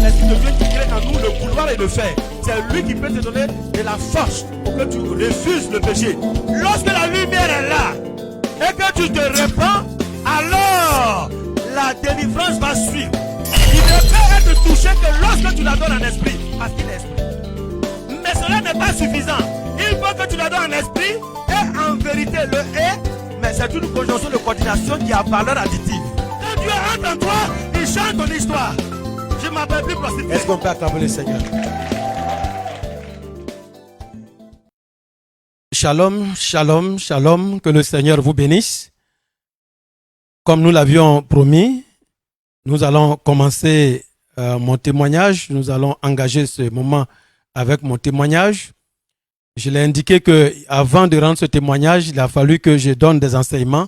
l'Esprit de Dieu qui crée en nous le vouloir et le faire. C'est lui qui peut te donner de la force pour que tu refuses le péché. Lorsque la lumière est là et que tu te répands, alors la délivrance va suivre. Il ne peut être touché que lorsque tu l'adores en esprit, parce qu'il est esprit. Mais cela n'est pas suffisant. Il faut que tu l'adores en esprit et en vérité le est, mais c'est une conjonction de coordination qui a valeur additive. Quand Dieu entre en toi, il change ton histoire. Je m'appelle plus prostituée. Est-ce qu'on peut acclamer le Seigneur? Shalom, shalom, shalom, que le Seigneur vous bénisse. Comme nous l'avions promis, nous allons commencer mon témoignage. Nous allons engager ce moment avec mon témoignage. Je l'ai indiqué qu'avant de rendre ce témoignage, il a fallu que je donne des enseignements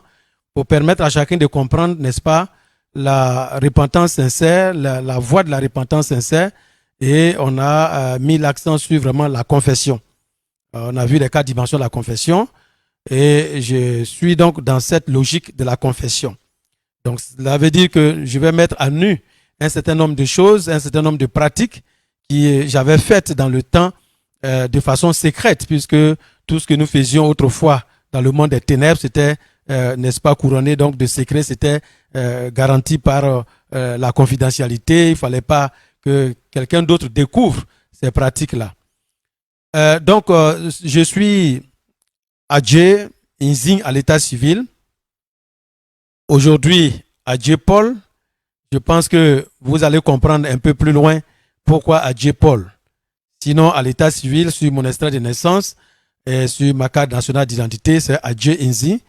pour permettre à chacun de comprendre, n'est-ce pas, la repentance sincère, la voie de la repentance sincère. Et on a mis l'accent sur vraiment la confession. On a vu les 4 dimensions de la confession. Et je suis donc dans cette logique de la confession. Donc, cela veut dire que je vais mettre à nu un certain nombre de choses, un certain nombre de pratiques que j'avais faites dans le temps de façon secrète, puisque tout ce que nous faisions autrefois dans le monde des ténèbres, c'était, n'est-ce pas, couronné donc de secret, c'était garanti par la confidentialité. Il ne fallait pas que quelqu'un d'autre découvre ces pratiques-là. Donc, je suis Adjé Inzing à l'état civil. Aujourd'hui, Adjé Paul, je pense que vous allez comprendre un peu plus loin pourquoi Adjé Paul. Sinon, à l'état civil, sur mon extrait de naissance et sur ma carte nationale d'identité, c'est Adjé Inzing.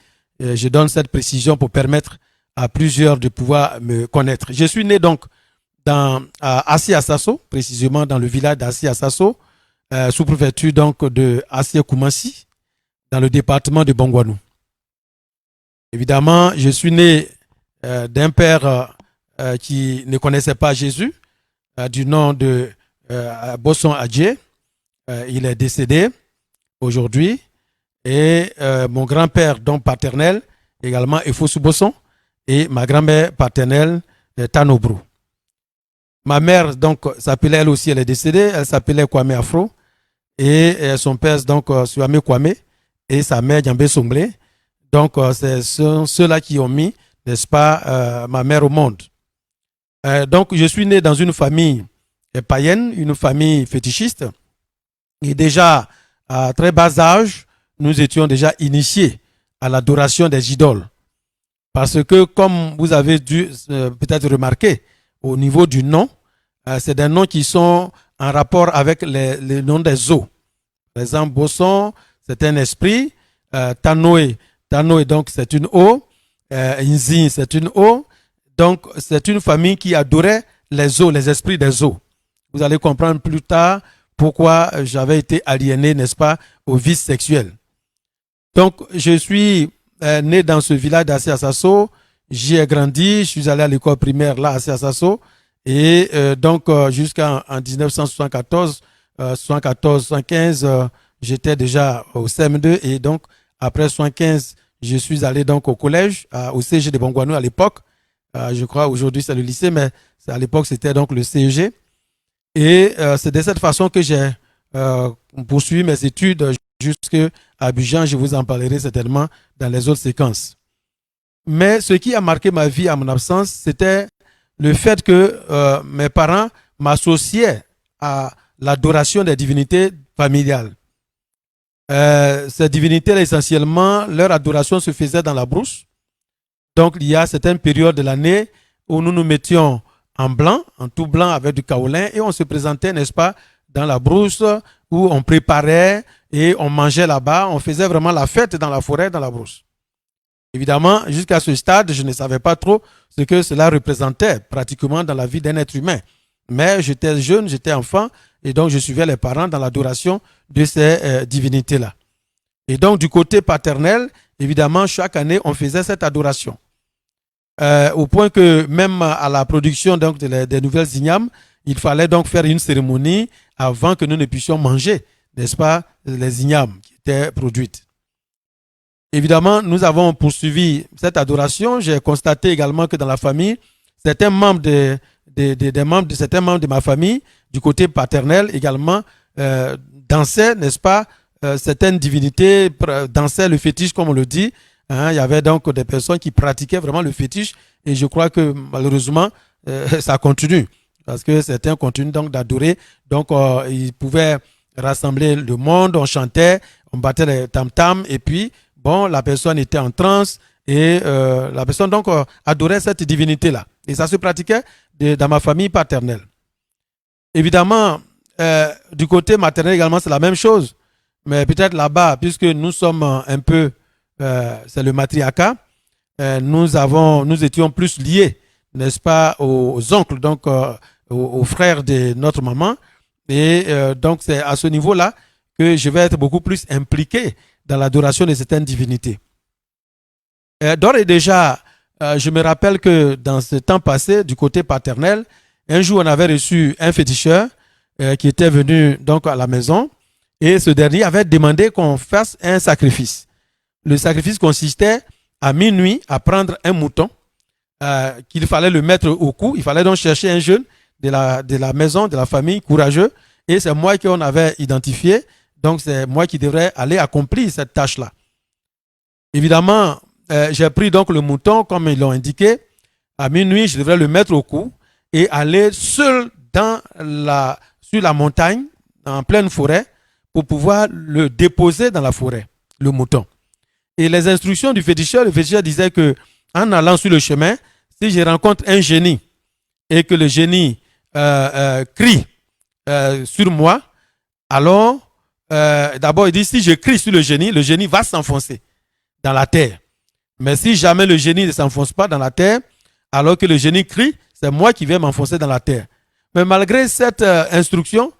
Je donne cette précision pour permettre à plusieurs de pouvoir me connaître. Je suis né donc à Assi Assasso, précisément dans le village d'Assi Assasso, sous préfecture donc de Assi Koumassi, dans le département de Bongwanou. Évidemment, je suis né d'un père qui ne connaissait pas Jésus, du nom de Bosson Adjé. Il est décédé aujourd'hui. Et mon grand-père, donc paternel, également Efosu Bosson, et ma grand-mère paternelle, Tanobrou. Ma mère, donc, s'appelait elle aussi, elle est décédée, elle s'appelait Kwame Afro, et son père, donc, Suame Kwame, et sa mère, Djambé Somblé. Donc, c'est ceux-là qui ont mis, n'est-ce pas, ma mère au monde. Donc, je suis né dans une famille païenne, une famille fétichiste. Et déjà, à très bas âge, nous étions déjà initiés à l'adoration des idoles. Parce que, comme vous avez dû peut-être remarquer, au niveau du nom, c'est des noms qui sont en rapport avec les noms des eaux. Par exemple, Bosson, c'est un esprit. Tanoé, donc, c'est une eau. Inzing, c'est une eau. Donc, c'est une famille qui adorait les eaux, les esprits des eaux. Vous allez comprendre plus tard pourquoi j'avais été aliéné, n'est-ce pas, au vice sexuel. Donc, je suis né dans ce village d'Assi Assasso. J'y ai grandi. Je suis allé à l'école primaire là, à Assi Assasso. Et donc, jusqu'en 1974, 75, j'étais déjà au CM2. Et donc, après 75, je suis allé donc au collège, au CEG de Bongwanou à l'époque. Je crois aujourd'hui c'est le lycée, mais à l'époque c'était donc le CEG. Et c'est de cette façon que j'ai poursuivi mes études jusqu'à Abidjan. Je vous en parlerai certainement dans les autres séquences. Mais ce qui a marqué ma vie à mon absence, c'était le fait que mes parents m'associaient à l'adoration des divinités familiales. Ces divinités, essentiellement, leur adoration se faisait dans la brousse. Donc, il y a certaines périodes de l'année où nous nous mettions en blanc, en tout blanc avec du kaolin, et on se présentait, n'est-ce pas, dans la brousse où on préparait et on mangeait là-bas. On faisait vraiment la fête dans la forêt, dans la brousse. Évidemment, jusqu'à ce stade, je ne savais pas trop ce que cela représentait pratiquement dans la vie d'un être humain. Mais j'étais jeune, j'étais enfant, et donc je suivais les parents dans l'adoration de ces divinités-là. Et donc, du côté paternel, évidemment, chaque année, on faisait cette adoration. Au point que même à la production donc, des nouvelles ignames, il fallait donc faire une cérémonie avant que nous ne puissions manger, n'est-ce pas, les ignames qui étaient produites. Évidemment, nous avons poursuivi cette adoration. J'ai constaté également que dans la famille, certains membres des membres, de certains membres de ma famille, du côté paternel également, dansaient, n'est-ce pas, certaines divinités dansaient le fétiche, comme on le dit. Hein, il y avait donc des personnes qui pratiquaient vraiment le fétiche et je crois que malheureusement, ça continue parce que certains continuent donc d'adorer. Donc, ils pouvaient rassembler le monde, on chantait, on battait les tam-tams et puis, bon, la personne était en transe et la personne donc adorait cette divinité-là. Et ça se pratiquait dans ma famille paternelle. Évidemment, du côté maternel également, c'est la même chose. Mais peut-être là-bas, puisque nous sommes un peu, c'est le matriarcat, nous étions plus liés, n'est-ce pas, aux oncles, donc aux frères de notre maman. Et donc, c'est à ce niveau-là que je vais être beaucoup plus impliqué dans l'adoration de certaines divinités. D'ores et déjà, je me rappelle que dans ce temps passé, du côté paternel, un jour, on avait reçu un féticheur qui était venu donc à la maison et ce dernier avait demandé qu'on fasse un sacrifice. Le sacrifice consistait à minuit à prendre un mouton qu'il fallait le mettre au cou. Il fallait donc chercher un jeune de la maison, de la famille, courageux. Et c'est moi qu'on avait identifié. Donc, c'est moi qui devrais aller accomplir cette tâche-là. Évidemment, j'ai pris donc le mouton, comme ils l'ont indiqué. À minuit, je devrais le mettre au cou et aller seul sur la montagne, en pleine forêt, pour pouvoir le déposer dans la forêt, le mouton. Et les instructions du féticheur, le féticheur disait que en allant sur le chemin, si je rencontre un génie et que le génie crie sur moi, alors d'abord il dit si je crie sur le génie va s'enfoncer dans la terre. Mais si jamais le génie ne s'enfonce pas dans la terre, alors que le génie crie, c'est moi qui vais m'enfoncer dans la terre. Mais malgré cette instruction,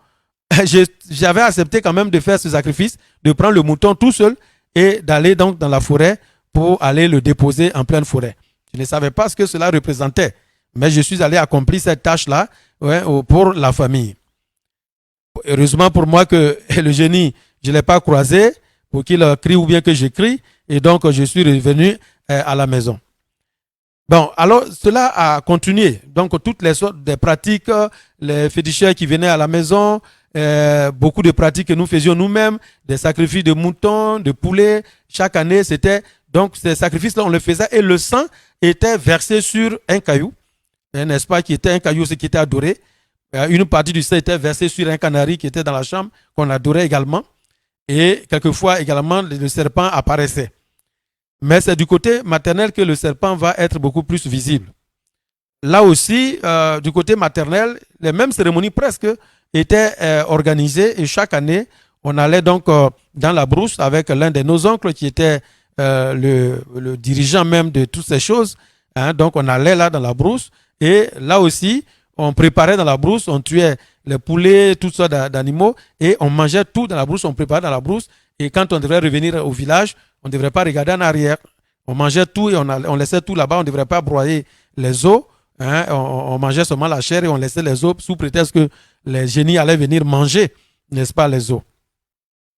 j'avais accepté quand même de faire ce sacrifice, de prendre le mouton tout seul et d'aller donc dans la forêt pour aller le déposer en pleine forêt. Je ne savais pas ce que cela représentait, mais je suis allé accomplir cette tâche-là pour la famille. Heureusement pour moi que le génie, je ne l'ai pas croisé pour qu'il crie ou bien que je crie, et donc je suis revenu à la maison. Bon, alors cela a continué. Donc toutes les sortes de pratiques, les féticheurs qui venaient à la maison, beaucoup de pratiques que nous faisions nous-mêmes, des sacrifices de moutons, de poulets. Chaque année, c'était donc ces sacrifices-là, on le faisait et le sang était versé sur un caillou, n'est-ce pas, qui était un caillou, ce qui était adoré. Une partie du sang était versée sur un canari qui était dans la chambre, qu'on adorait également. Et quelquefois également, le serpent apparaissait. Mais c'est du côté maternel que le serpent va être beaucoup plus visible. Là aussi, du côté maternel, les mêmes cérémonies presque étaient organisées et chaque année, on allait donc dans la brousse avec l'un de nos oncles qui était le dirigeant même de toutes ces choses. Hein, donc on allait là dans la brousse et là aussi, on préparait dans la brousse, on tuait les poulets, toutes sortes d'animaux et on mangeait tout dans la brousse, on préparait dans la brousse et quand on devrait revenir au village, on ne devrait pas regarder en arrière. On mangeait tout et on laissait tout là-bas, on ne devrait pas broyer les os. Hein, on mangeait seulement la chair et on laissait les os sous prétexte que les génies allaient venir manger, n'est-ce pas, les os.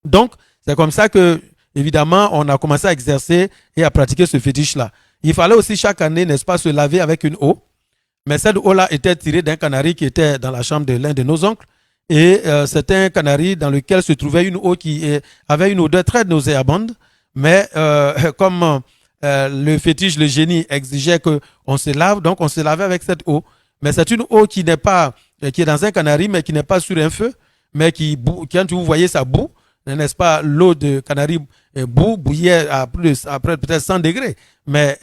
Donc, c'est comme ça que, évidemment, on a commencé à exercer et à pratiquer ce fétiche-là. Il fallait aussi chaque année, n'est-ce pas, se laver avec une eau. Mais cette eau-là était tirée d'un canari qui était dans la chambre de l'un de nos oncles. Et c'était un canari dans lequel se trouvait une eau qui avait une odeur très nauséabonde. Mais comme le fétiche, le génie exigeait qu'on se lave, donc on se lavait avec cette eau. Mais c'est une eau qui est dans un canari, mais qui n'est pas sur un feu, mais quand vous voyez ça bout, n'est-ce pas, l'eau de canari bouillait après peut-être 100 degrés. Mais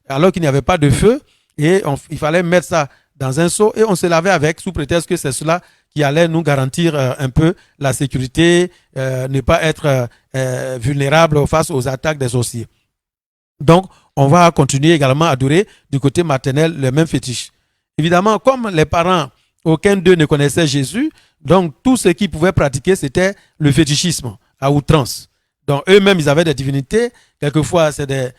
alors qu'il n'y avait pas de feu, et il fallait mettre ça dans un seau et on se lavait avec sous prétexte que c'est cela qui allait nous garantir un peu la sécurité, ne pas être vulnérable face aux attaques des sorciers. Donc, on va continuer également à adorer du côté maternel le même fétiche. Évidemment, comme les parents, aucun d'eux ne connaissait Jésus, donc tout ce qu'ils pouvaient pratiquer, c'était le fétichisme à outrance. Donc, eux-mêmes, ils avaient des divinités. Quelquefois, c'est des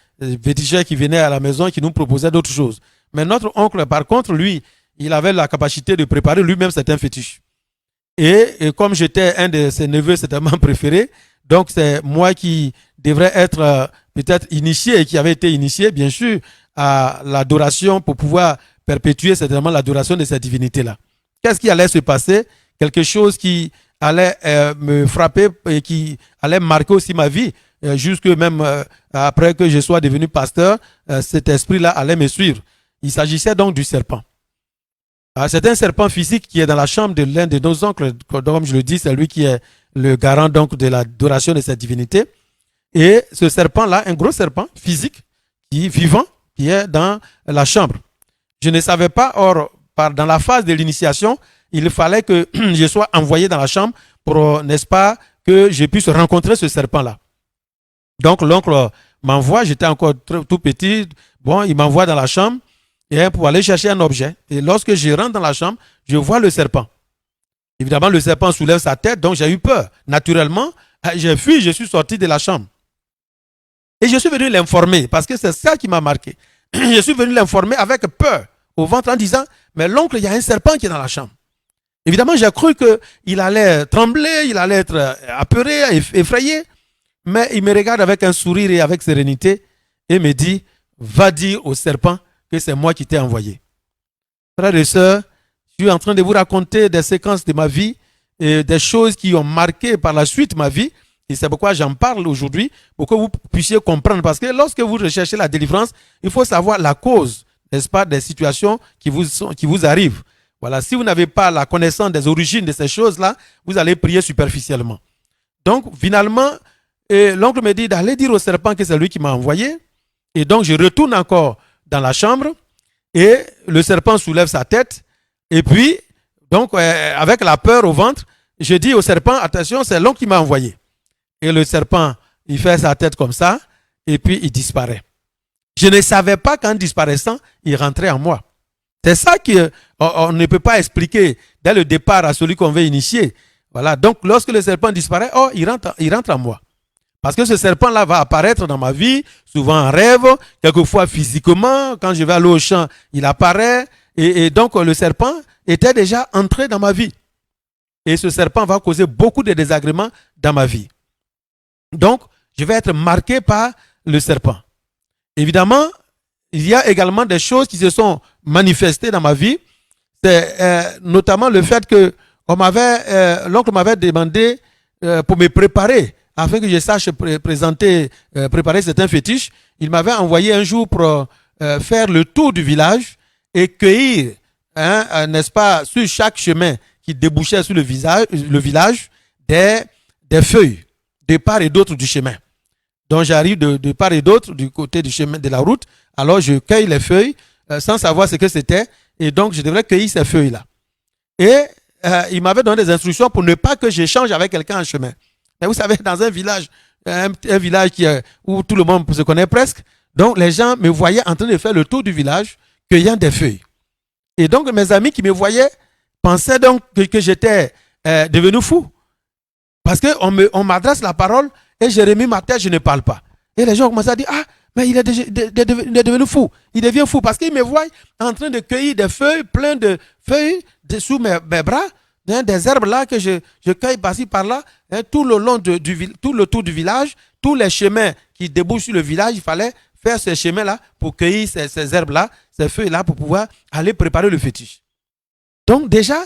féticheurs qui venaient à la maison qui nous proposaient d'autres choses. Mais notre oncle, par contre, lui, il avait la capacité de préparer lui-même certains fétiches. Et comme j'étais un de ses neveux certainement préférés, donc c'est moi qui devrais être peut-être initié et qui avait été initié, bien sûr, à l'adoration pour pouvoir perpétuer certainement l'adoration de cette divinité-là. Qu'est-ce qui allait se passer? Quelque chose qui allait me frapper et qui allait marquer aussi ma vie, jusque même après que je sois devenu pasteur, cet esprit-là allait me suivre. Il s'agissait donc du serpent. C'est un serpent physique qui est dans la chambre de l'un de nos oncles, comme je le dis, c'est lui qui est le garant donc de l'adoration de cette divinité. Et ce serpent-là, un gros serpent physique, qui est vivant, qui est dans la chambre. Je ne savais pas, or, dans la phase de l'initiation, il fallait que je sois envoyé dans la chambre pour, n'est-ce pas, que je puisse rencontrer ce serpent-là. Donc l'oncle m'envoie, j'étais encore tout petit, bon, il m'envoie dans la chambre pour aller chercher un objet. Et lorsque je rentre dans la chambre, je vois le serpent. Évidemment, le serpent soulève sa tête, donc j'ai eu peur. Naturellement, j'ai fui, je suis sorti de la chambre. Et je suis venu l'informer, parce que c'est ça qui m'a marqué. Je suis venu l'informer avec peur au ventre en disant, mais l'oncle, il y a un serpent qui est dans la chambre. Évidemment, j'ai cru qu'il allait trembler, il allait être apeuré, effrayé. Mais il me regarde avec un sourire et avec sérénité et me dit, va dire au serpent que c'est moi qui t'ai envoyé. Frères et sœurs, je suis en train de vous raconter des séquences de ma vie et des choses qui ont marqué par la suite ma vie. Et c'est pourquoi j'en parle aujourd'hui, pour que vous puissiez comprendre. Parce que lorsque vous recherchez la délivrance, il faut savoir la cause, n'est-ce pas, des situations qui vous arrivent. Voilà, si vous n'avez pas la connaissance des origines de ces choses-là, vous allez prier superficiellement. Donc, finalement, l'oncle me dit d'aller dire au serpent que c'est lui qui m'a envoyé. Et donc, je retourne encore dans la chambre et le serpent soulève sa tête. Et puis, donc, avec la peur au ventre, je dis au serpent, attention, c'est l'oncle qui m'a envoyé. Et le serpent, il fait sa tête comme ça et puis il disparaît. Je ne savais pas qu'en disparaissant, il rentrait en moi. C'est ça qu'on ne peut pas expliquer dès le départ à celui qu'on veut initier. Voilà. Donc, lorsque le serpent disparaît, il rentre en moi. Parce que ce serpent-là va apparaître dans ma vie, souvent en rêve, quelquefois physiquement. Quand je vais aller au champ, il apparaît. Et donc, le serpent était déjà entré dans ma vie. Et ce serpent va causer beaucoup de désagréments dans ma vie. Donc, je vais être marqué par le serpent. Évidemment, il y a également des choses qui se sont manifestées dans ma vie. C'est notamment le fait que l'oncle m'avait demandé pour me préparer, afin que je sache préparer certains fétiches. Il m'avait envoyé un jour pour faire le tour du village et cueillir, n'est-ce pas, sur chaque chemin qui débouchait sur le village, des feuilles de part et d'autre du chemin. Donc j'arrive de part et d'autre du côté du chemin de la route. Alors je cueille les feuilles sans savoir ce que c'était. Et donc je devrais cueillir ces feuilles-là. Et il m'avait donné des instructions pour ne pas que j'échange avec quelqu'un en chemin. Mais vous savez, dans un village, un village où tout le monde se connaît presque, donc les gens me voyaient en train de faire le tour du village, cueillant des feuilles. Et donc mes amis qui me voyaient pensaient donc que j'étais devenu fou. Parce qu'on m'adresse la parole et j'ai remis ma tête, je ne parle pas. Et les gens ont commencé à dire, ah, mais il est devenu fou. Il devient fou parce qu'il me voit en train de cueillir des feuilles, plein de feuilles sous mes bras, des herbes là que je cueille par-ci, par-là, tout le long tout le tour du village, tous les chemins qui débouchent sur le village, il fallait faire ces chemins-là pour cueillir ces herbes-là, ces feuilles-là pour pouvoir aller préparer le fétiche. Donc déjà,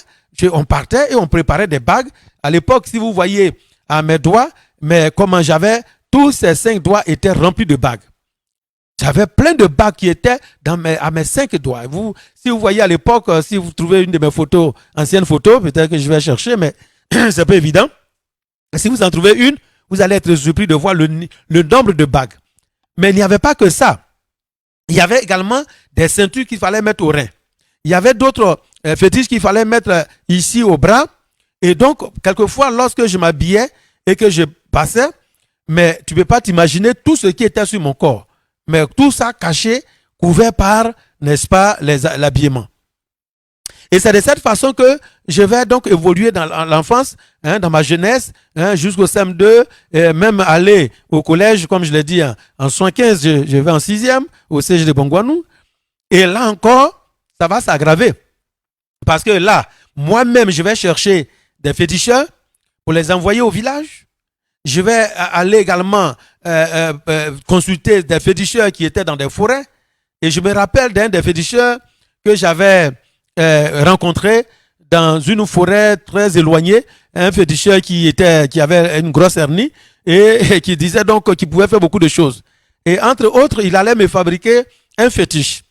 on partait et on préparait des bagues. À l'époque, si vous voyez à mes doigts, mais comment j'avais, tous ces 5 doigts étaient remplis de bagues. J'avais plein de bagues qui étaient à mes 5 doigts. Si vous voyez à l'époque, si vous trouvez une de mes photos, anciennes photos, peut-être que je vais chercher, mais c'est pas évident. Si vous en trouvez une, vous allez être surpris de voir le nombre de bagues. Mais il n'y avait pas que ça. Il y avait également des ceintures qu'il fallait mettre au rein. Il y avait d'autres fétiches qu'il fallait mettre ici au bras. Et donc, quelquefois, lorsque je m'habillais et que je passais, mais tu ne peux pas t'imaginer tout ce qui était sur mon corps. Mais tout ça caché, couvert par, n'est-ce pas, l'habillement. Et c'est de cette façon que je vais donc évoluer dans l'enfance, dans ma jeunesse, jusqu'au CM2, et même aller au collège, comme je l'ai dit, en 75, je vais en 6e, au CG de Bongouanou. Et là encore, ça va s'aggraver. Parce que là, moi-même, je vais chercher des féticheurs pour les envoyer au village. Je vais aller également consulter des féticheurs qui étaient dans des forêts. Et je me rappelle d'un des féticheurs que j'avais rencontré dans une forêt très éloignée, un féticheur qui avait une grosse hernie et qui disait donc qu'il pouvait faire beaucoup de choses. Et entre autres, il allait me fabriquer un fétiche.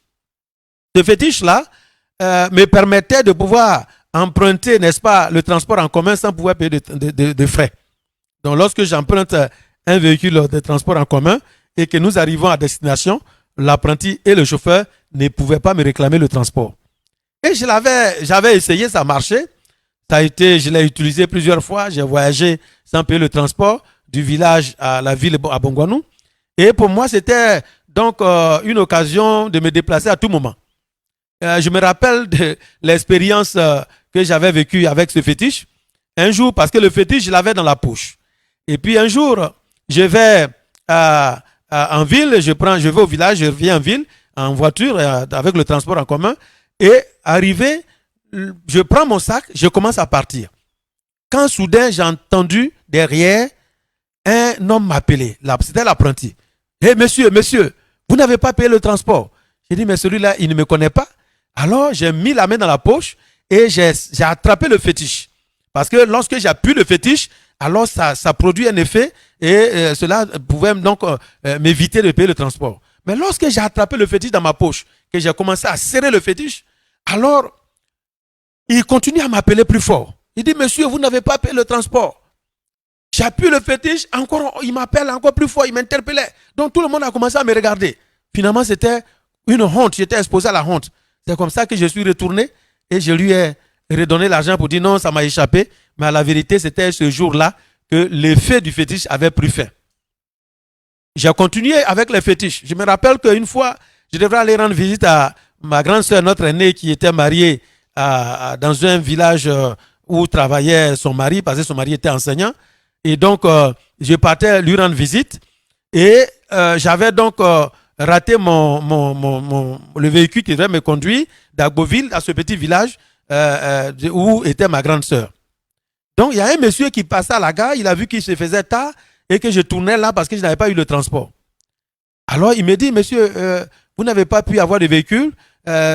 Ce fétiche-là me permettait de pouvoir emprunter, n'est-ce pas, le transport en commun sans pouvoir payer de frais. Donc, lorsque j'emprunte un véhicule de transport en commun et que nous arrivons à destination, l'apprenti et le chauffeur ne pouvaient pas me réclamer le transport. Et j'avais essayé, ça marchait. Je l'ai utilisé plusieurs fois. J'ai voyagé sans payer le transport du village à la ville à Bongwanou. Et pour moi, c'était donc une occasion de me déplacer à tout moment. Je me rappelle de l'expérience que j'avais vécue avec ce fétiche. Un jour, parce que le fétiche, je l'avais dans la poche. Et puis un jour, je vais en ville, je vais au village, je reviens en ville, en voiture, avec le transport en commun. Et arrivé, je prends mon sac, je commence à partir. Quand soudain, j'ai entendu derrière un homme m'appeler. C'était l'apprenti. Hé, monsieur, vous n'avez pas payé le transport. J'ai dit, mais celui-là, il ne me connaît pas. Alors, j'ai mis la main dans la poche et j'ai attrapé le fétiche. Parce que lorsque j'appuie le fétiche, alors ça produit un effet et cela pouvait donc m'éviter de payer le transport. Mais lorsque j'ai attrapé le fétiche dans ma poche, que j'ai commencé à serrer le fétiche, alors il continue à m'appeler plus fort. Il dit, monsieur, vous n'avez pas payé le transport. J'appuie le fétiche, encore, il m'appelle encore plus fort, il m'interpellait. Donc tout le monde a commencé à me regarder. Finalement, c'était une honte, j'étais exposé à la honte. C'est comme ça que je suis retourné et je lui ai redonné l'argent pour dire non, ça m'a échappé. Mais à la vérité, c'était ce jour-là que l'effet du fétiche avait pris fin. J'ai continué avec les fétiches. Je me rappelle qu'une fois, je devrais aller rendre visite à ma grande sœur, notre aînée, qui était mariée dans un village où travaillait son mari, parce que son mari était enseignant. Et donc, je partais lui rendre visite. Et j'avais donc raté le véhicule qui devait me conduire d'Agboville à ce petit village où était ma grande sœur. Donc, il y a un monsieur qui passait à la gare, il a vu qu'il se faisait tard et que je tournais là parce que je n'avais pas eu le transport. Alors, il me dit, monsieur, vous n'avez pas pu avoir de véhicule.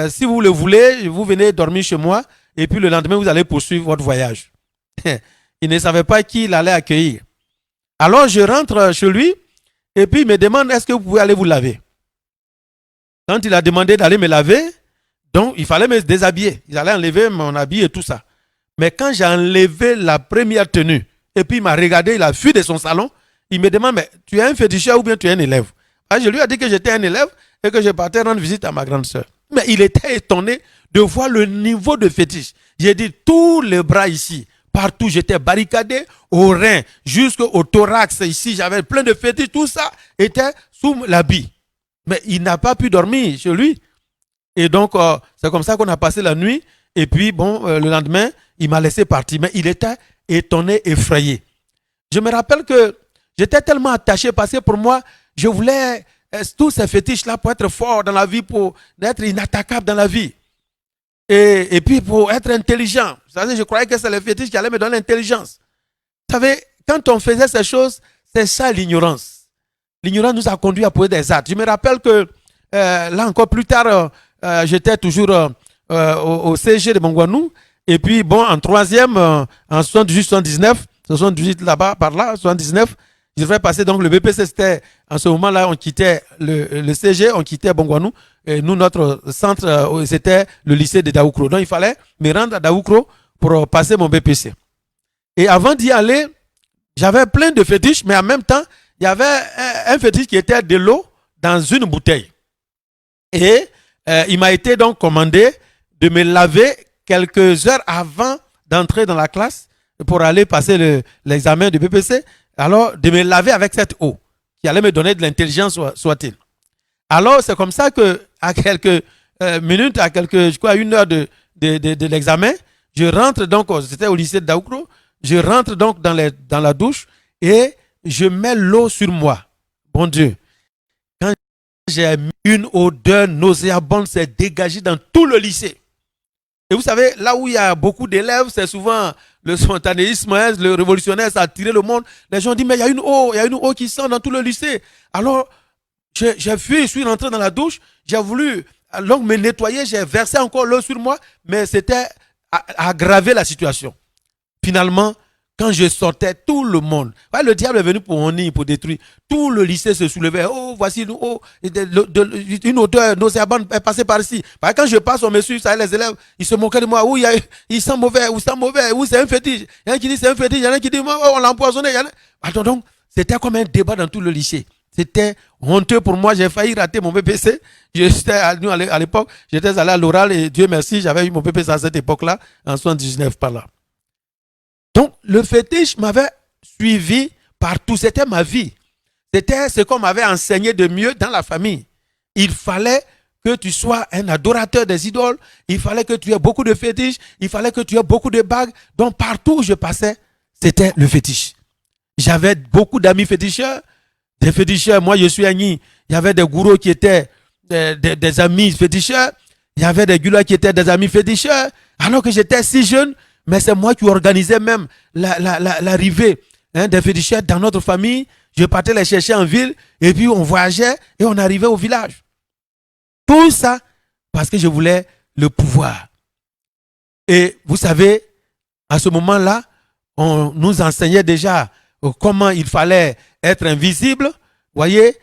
Si vous le voulez, vous venez dormir chez moi et puis le lendemain, vous allez poursuivre votre voyage. Il ne savait pas qui il allait accueillir. Alors, je rentre chez lui et puis il me demande, est-ce que vous pouvez aller vous laver? Quand il a demandé d'aller me laver, donc il fallait me déshabiller. Il allait enlever mon habit et tout ça. Mais quand j'ai enlevé la première tenue, et puis il m'a regardé, il a fui de son salon, il me demande, mais tu es un féticheur ou bien tu es un élève? Alors, je lui ai dit que j'étais un élève et que je partais rendre visite à ma grande sœur. Mais il était étonné de voir le niveau de fétiche. J'ai dit, tous les bras ici, partout, j'étais barricadé, au rein, jusqu'au thorax, ici, j'avais plein de fétiches, tout ça était sous l'habit. Mais il n'a pas pu dormir chez lui. Et donc, c'est comme ça qu'on a passé la nuit. Et puis, bon, le lendemain, il m'a laissé partir. Mais il était étonné, effrayé. Je me rappelle que j'étais tellement attaché parce que pour moi, je voulais tous ces fétiches-là pour être fort dans la vie, pour être inattaquable dans la vie. Et puis pour être intelligent. Vous savez, je croyais que c'est les fétiches qui allaient me donner l'intelligence. Vous savez, quand on faisait ces choses, c'est ça l'ignorance. L'ignorance nous a conduit à poser des actes. Je me rappelle que là encore plus tard, j'étais toujours au CG de Bongwanou. Et puis, bon, en troisième, en 78 là-bas, par là, 79, je devrais passer donc le BPC. C'était en ce moment-là, on quittait le CG, on quittait Bongwanou. Et nous, notre centre, c'était le lycée de Daoukro. Donc, il fallait me rendre à Daoukro pour passer mon BPC. Et avant d'y aller, j'avais plein de fétiches, mais en même temps, il y avait un fétiche qui était de l'eau dans une bouteille. Et il m'a été donc commandé de me laver quelques heures avant d'entrer dans la classe pour aller passer l'examen du BPC. Alors, de me laver avec cette eau qui allait me donner de l'intelligence, soit-il. Alors, c'est comme ça que, à quelques minutes, je crois, 1 heure de l'examen, je rentre donc, c'était au lycée de Daoukro, je rentre donc dans la douche et je mets l'eau sur moi. Bon Dieu. Quand j'ai une odeur nauséabonde s'est dégagée dans tout le lycée. Et vous savez, là où il y a beaucoup d'élèves, c'est souvent le spontanéisme, hein, le révolutionnaire, ça a attiré le monde. Les gens disent, mais il y a une eau qui sent dans tout le lycée. Alors, j'ai fui, je suis rentré dans la douche, j'ai voulu l'oncle me nettoyait, j'ai versé encore l'eau sur moi, mais c'était aggraver la situation. Finalement, quand je sortais, tout le monde, le diable est venu pour honir, pour détruire. Tout le lycée se soulevait. Oh, voici une odeur nauséabonde est passée par ici. Quand je passe, on me suit, ça, les élèves, ils se moquaient de moi. Oui, ils sentent mauvais, ou sentent mauvais, ou c'est un fétiche. Il y en a qui dit c'est un fétiche, il y en a qui dit on l'a empoisonné. Attends donc, c'était comme un débat dans tout le lycée. C'était honteux pour moi, j'ai failli rater mon BPC. À l'époque, j'étais allé à l'oral et Dieu merci, j'avais eu mon BPC à cette époque-là, en 79 par là. Donc, le fétiche m'avait suivi partout. C'était ma vie. C'était ce qu'on m'avait enseigné de mieux dans la famille. Il fallait que tu sois un adorateur des idoles. Il fallait que tu aies beaucoup de fétiches. Il fallait que tu aies beaucoup de bagues. Donc, partout où je passais, c'était le fétiche. J'avais beaucoup d'amis féticheurs. Des féticheurs, moi je suis Agni. Il y avait des gourous qui étaient des amis féticheurs. Il y avait des gulas qui étaient des amis féticheurs. Alors que j'étais si jeune, mais c'est moi qui organisais même l'arrivée des féticheurs dans notre famille. Je partais les chercher en ville et puis on voyageait et on arrivait au village. Tout ça parce que je voulais le pouvoir. Et vous savez, à ce moment-là, on nous enseignait déjà comment il fallait être invisible. Vous voyez,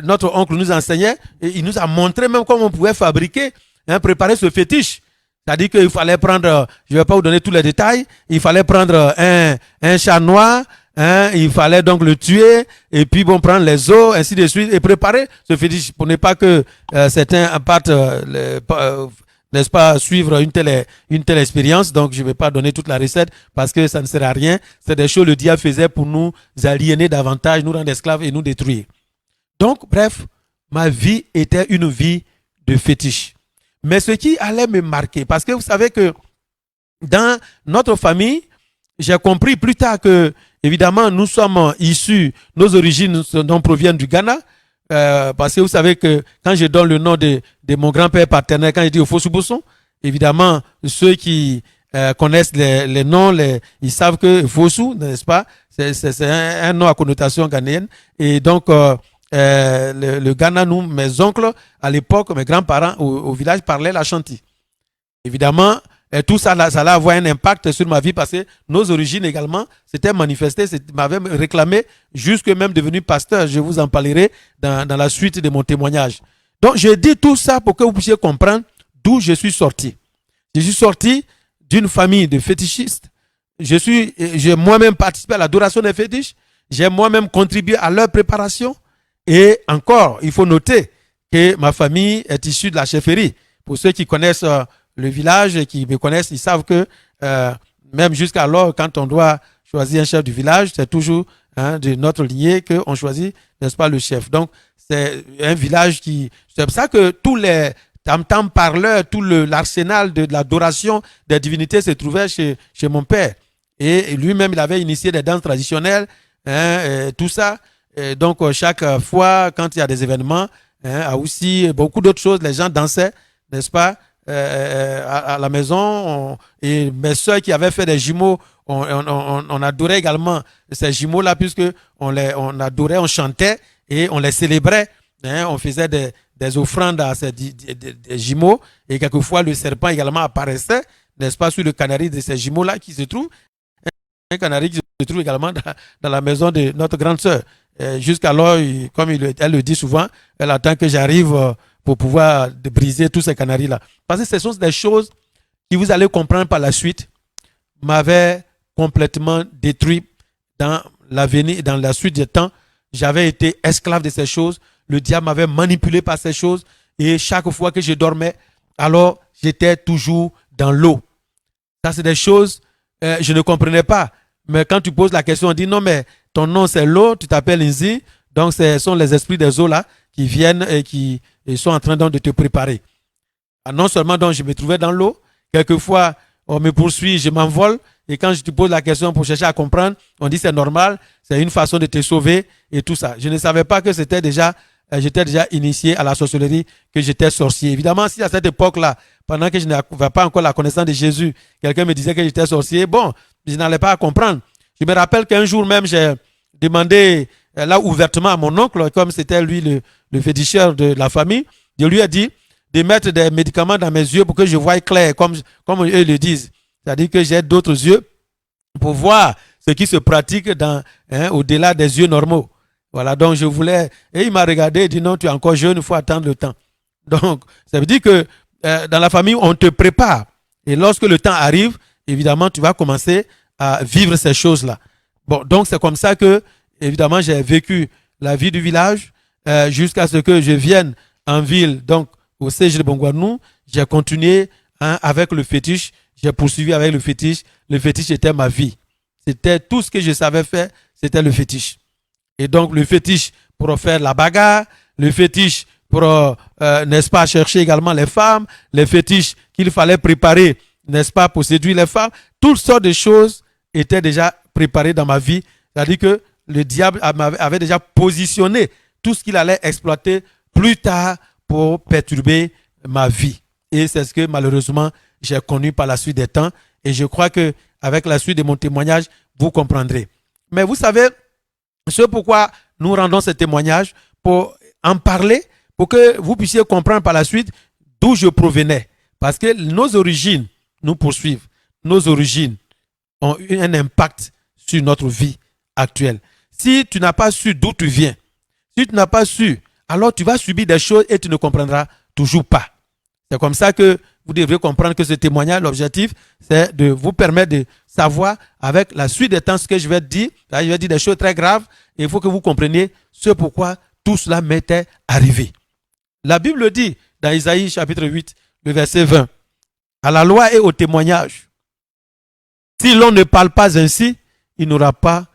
notre oncle nous enseignait et il nous a montré même comment on pouvait fabriquer, préparer ce fétiche. C'est-à-dire qu'il fallait prendre, je ne vais pas vous donner tous les détails, il fallait prendre un chat noir, il fallait donc le tuer, et puis prendre les os, ainsi de suite, et préparer ce fétiche pour ne pas que certains partent, n'est-ce pas, suivre une telle expérience. Donc, je ne vais pas donner toute la recette parce que ça ne sert à rien. C'est des choses que le diable faisait pour nous aliéner davantage, nous rendre esclaves et nous détruire. Donc, bref, ma vie était une vie de fétiche. Mais ce qui allait me marquer, parce que vous savez que dans notre famille, j'ai compris plus tard que, évidemment, nous sommes issus, nos origines proviennent du Ghana, parce que vous savez que quand je donne le nom de mon grand-père paternel, quand je dis au Fosu-Bosson, évidemment, ceux qui connaissent les noms, ils savent que Fosu, n'est-ce pas, c'est un nom à connotation ghanéenne, et donc, le Ghana, nous, mes oncles, à l'époque, mes grands-parents au village parlaient l'Ashanti. Évidemment, tout ça, ça allait avoir un impact sur ma vie parce que nos origines également s'étaient manifestées, m'avaient réclamé, jusque même devenu pasteur. Je vous en parlerai dans la suite de mon témoignage. Donc, je dis tout ça pour que vous puissiez comprendre d'où je suis sorti. Je suis sorti d'une famille de fétichistes. J'ai moi-même participé à l'adoration des fétiches. J'ai moi-même contribué à leur préparation. Et encore, il faut noter que ma famille est issue de la chefferie. Pour ceux qui connaissent le village et qui me connaissent, ils savent que même jusqu'alors, quand on doit choisir un chef du village, c'est toujours de notre lignée qu'on choisit, n'est-ce pas, le chef. Donc, c'est un village qui... C'est pour ça que tous les tam-tam parleurs, tout l'arsenal de l'adoration des divinités se trouvait chez mon père. Et lui-même, il avait initié des danses traditionnelles, tout ça. Et donc, chaque fois, quand il y a des événements, aussi beaucoup d'autres choses, les gens dansaient, n'est-ce pas, à la maison. Et mes soeurs qui avaient fait des jumeaux, on adorait également ces jumeaux-là, puisque on adorait, on chantait et on les célébrait. On faisait des offrandes à ces des jumeaux. Et quelquefois, le serpent également apparaissait, n'est-ce pas, sur le canari de ces jumeaux-là qui se trouvent. Un canari qui se trouve également dans la maison de notre grande sœur. Jusqu'alors, comme elle le dit souvent, elle attend que j'arrive pour pouvoir briser tous ces canaris-là. Parce que ce sont des choses qui, vous allez comprendre par la suite, m'avaient complètement détruit dans l'avenir, dans la suite des temps. J'avais été esclave de ces choses. Le diable m'avait manipulé par ces choses. Et chaque fois que je dormais, alors j'étais toujours dans l'eau. Ça, c'est des choses je ne comprenais pas. Mais quand tu poses la question, on dit non, mais ton nom c'est l'eau, tu t'appelles Nzi. Donc, ce sont les esprits des eaux là qui viennent et qui sont en train donc, de te préparer. Non seulement donc, je me trouvais dans l'eau, quelquefois on me poursuit, je m'envole. Et quand je te pose la question pour chercher à comprendre, on dit c'est normal, c'est une façon de te sauver et tout ça. Je ne savais pas que j'étais déjà initié à la sorcellerie, que j'étais sorcier. Évidemment, si à cette époque-là, pendant que je n'avais pas encore la connaissance de Jésus, quelqu'un me disait que j'étais sorcier, bon, je n'allais pas comprendre. Je me rappelle qu'un jour même, j'ai demandé là ouvertement à mon oncle, comme c'était lui le féticheur de la famille, Je lui ai dit de mettre des médicaments dans mes yeux pour que je voie clair, comme eux le disent. C'est-à-dire que j'ai d'autres yeux pour voir ce qui se pratique au-delà des yeux normaux. Voilà, donc je voulais... Et il m'a regardé et dit non, tu es encore jeune, il faut attendre le temps. Donc, ça veut dire que dans la famille, on te prépare. Et lorsque le temps arrive, évidemment, tu vas commencer à vivre ces choses-là. Bon, donc c'est comme ça que, évidemment, j'ai vécu la vie du village jusqu'à ce que je vienne en ville, donc au CG de Bongouanou. J'ai continué avec le fétiche, j'ai poursuivi avec le fétiche. Le fétiche était ma vie. C'était tout ce que je savais faire, c'était le fétiche. Et donc le fétiche pour faire la bagarre, le fétiche pour, n'est-ce pas, chercher également les femmes, les fétiches qu'il fallait préparer, n'est-ce pas, pour séduire les femmes. Toutes sortes de choses étaient déjà préparées dans ma vie. C'est-à-dire que le diable avait déjà positionné tout ce qu'il allait exploiter plus tard pour perturber ma vie. Et c'est ce que malheureusement j'ai connu par la suite des temps. Et je crois qu'avec la suite de mon témoignage, vous comprendrez. Mais vous savez, ce pourquoi nous rendons ce témoignage, pour en parler, pour que vous puissiez comprendre par la suite d'où je provenais. Parce que nos origines nous poursuivent. Nos origines ont eu un impact sur notre vie actuelle. Si tu n'as pas su d'où tu viens, si tu n'as pas su, alors tu vas subir des choses et tu ne comprendras toujours pas. C'est comme ça que vous devrez comprendre que ce témoignage, l'objectif, c'est de vous permettre de savoir avec la suite des temps ce que je vais dire. Là, je vais dire des choses très graves et il faut que vous compreniez ce pourquoi tout cela m'était arrivé. La Bible dit dans Isaïe chapitre 8, le verset 20, à la loi et au témoignage, si l'on ne parle pas ainsi, il n'aura point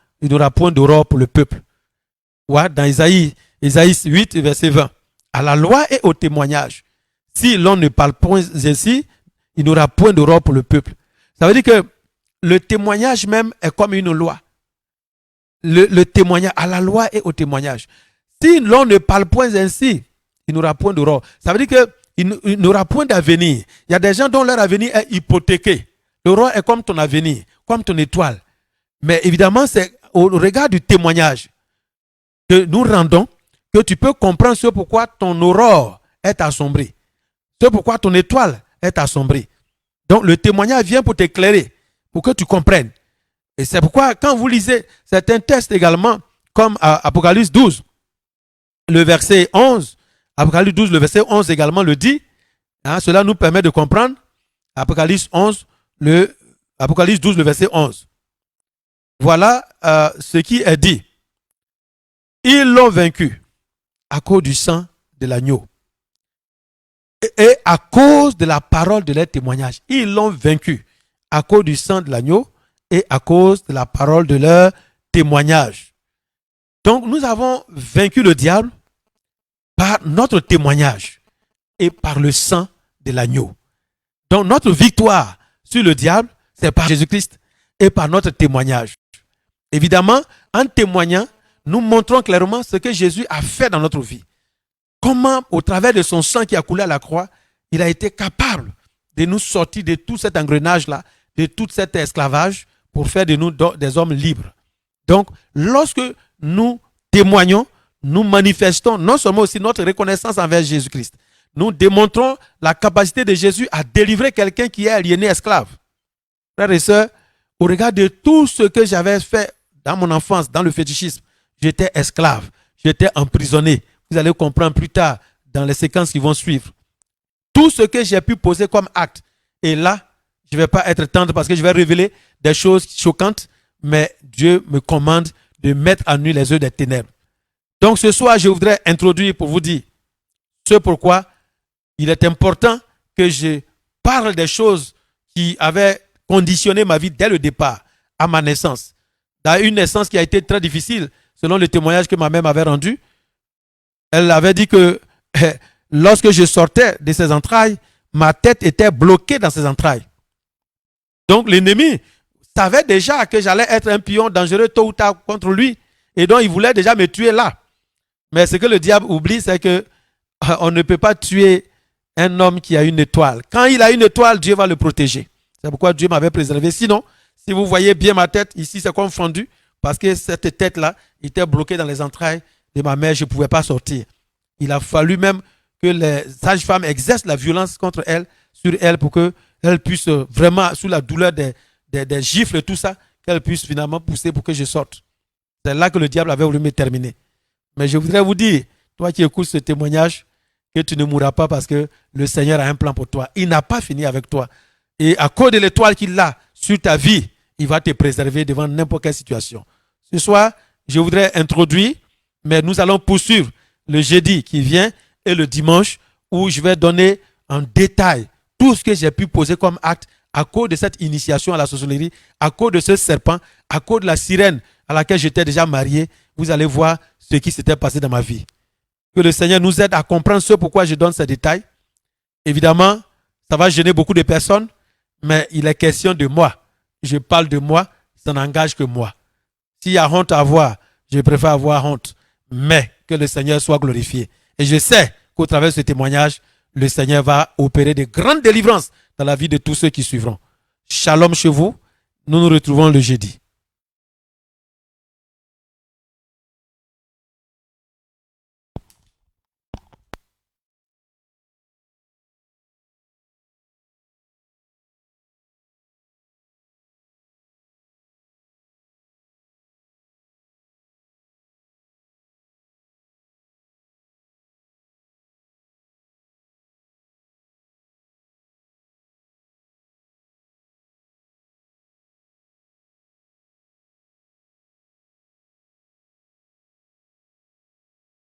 d'aurore pour le peuple. Ouais, dans Isaïe 8, verset 20, à la loi et au témoignage, si l'on ne parle point ainsi, il n'aura point d'aurore pour le peuple. Ça veut dire que le témoignage même est comme une loi. Le témoignage, à la loi et au témoignage. Si l'on ne parle point ainsi, il n'aura point d'aurore. Ça veut dire qu'il n'aura point d'avenir. Il y a des gens dont leur avenir est hypothéqué. L'aurore est comme ton avenir, comme ton étoile. Mais évidemment, c'est au regard du témoignage que nous rendons que tu peux comprendre ce pourquoi ton aurore est assombrie. Ce pourquoi ton étoile est assombrie. Donc le témoignage vient pour t'éclairer, pour que tu comprennes. Et c'est pourquoi quand vous lisez certains textes également, comme Apocalypse 12, le verset 11, Apocalypse 12, le verset 11 également le dit, cela nous permet de comprendre. Apocalypse 12, le verset 11. Voilà ce qui est dit. Ils l'ont vaincu à cause du sang de l'agneau et à cause de la parole de leur témoignage. Ils l'ont vaincu à cause du sang de l'agneau et à cause de la parole de leur témoignage. Donc nous avons vaincu le diable par notre témoignage et par le sang de l'agneau. Donc notre victoire sur le diable, c'est par Jésus-Christ et par notre témoignage. Évidemment, en témoignant, nous montrons clairement ce que Jésus a fait dans notre vie. Comment, au travers de son sang qui a coulé à la croix, il a été capable de nous sortir de tout cet engrenage-là, de tout cet esclavage, pour faire de nous des hommes libres. Donc, lorsque nous témoignons, nous manifestons non seulement aussi notre reconnaissance envers Jésus-Christ, nous démontrons la capacité de Jésus à délivrer quelqu'un qui est aliéné esclave. Frères et sœurs, au regard de tout ce que j'avais fait dans mon enfance, dans le fétichisme, j'étais esclave, j'étais emprisonné. Vous allez comprendre plus tard dans les séquences qui vont suivre. Tout ce que j'ai pu poser comme acte. Et là, je ne vais pas être tendre parce que je vais révéler des choses choquantes, mais Dieu me commande de mettre à nu les œuvres des ténèbres. Donc ce soir, je voudrais introduire pour vous dire ce pourquoi il est important que je parle des choses qui avaient conditionné ma vie dès le départ, à ma naissance. Dans une naissance qui a été très difficile, selon le témoignage que ma mère m'avait rendu. Elle avait dit que lorsque je sortais de ses entrailles, ma tête était bloquée dans ses entrailles. Donc l'ennemi savait déjà que j'allais être un pion dangereux tôt ou tard contre lui. Et donc il voulait déjà me tuer là. Mais ce que le diable oublie, c'est que on ne peut pas tuer un homme qui a une étoile. Quand il a une étoile, Dieu va le protéger. C'est pourquoi Dieu m'avait préservé. Sinon, si vous voyez bien ma tête, ici c'est comme fendu, parce que cette tête-là était bloquée dans les entrailles de ma mère, je ne pouvais pas sortir. Il a fallu même que les sages-femmes exercent la violence contre elle, sur elle, pour qu'elle puisse vraiment, sous la douleur des gifles et tout ça, qu'elle puisse finalement pousser pour que je sorte. C'est là que le diable avait voulu me terminer. Mais je voudrais vous dire, toi qui écoutes ce témoignage, que tu ne mourras pas parce que le Seigneur a un plan pour toi. Il n'a pas fini avec toi. Et à cause de l'étoile qu'il a sur ta vie, il va te préserver devant n'importe quelle situation. Ce soir, je voudrais introduire, mais nous allons poursuivre le jeudi qui vient et le dimanche où je vais donner en détail tout ce que j'ai pu poser comme acte à cause de cette initiation à la sorcellerie, à cause de ce serpent, à cause de la sirène à laquelle j'étais déjà marié. Vous allez voir ce qui s'était passé dans ma vie. Que le Seigneur nous aide à comprendre ce pourquoi je donne ces détails. Évidemment, ça va gêner beaucoup de personnes, mais il est question de moi. Je parle de moi, ça n'engage que moi. S'il y a honte à avoir, je préfère avoir honte. Mais que le Seigneur soit glorifié. Et je sais qu'au travers de ce témoignage, le Seigneur va opérer de grandes délivrances dans la vie de tous ceux qui suivront. Shalom chez vous. Nous nous retrouvons le jeudi.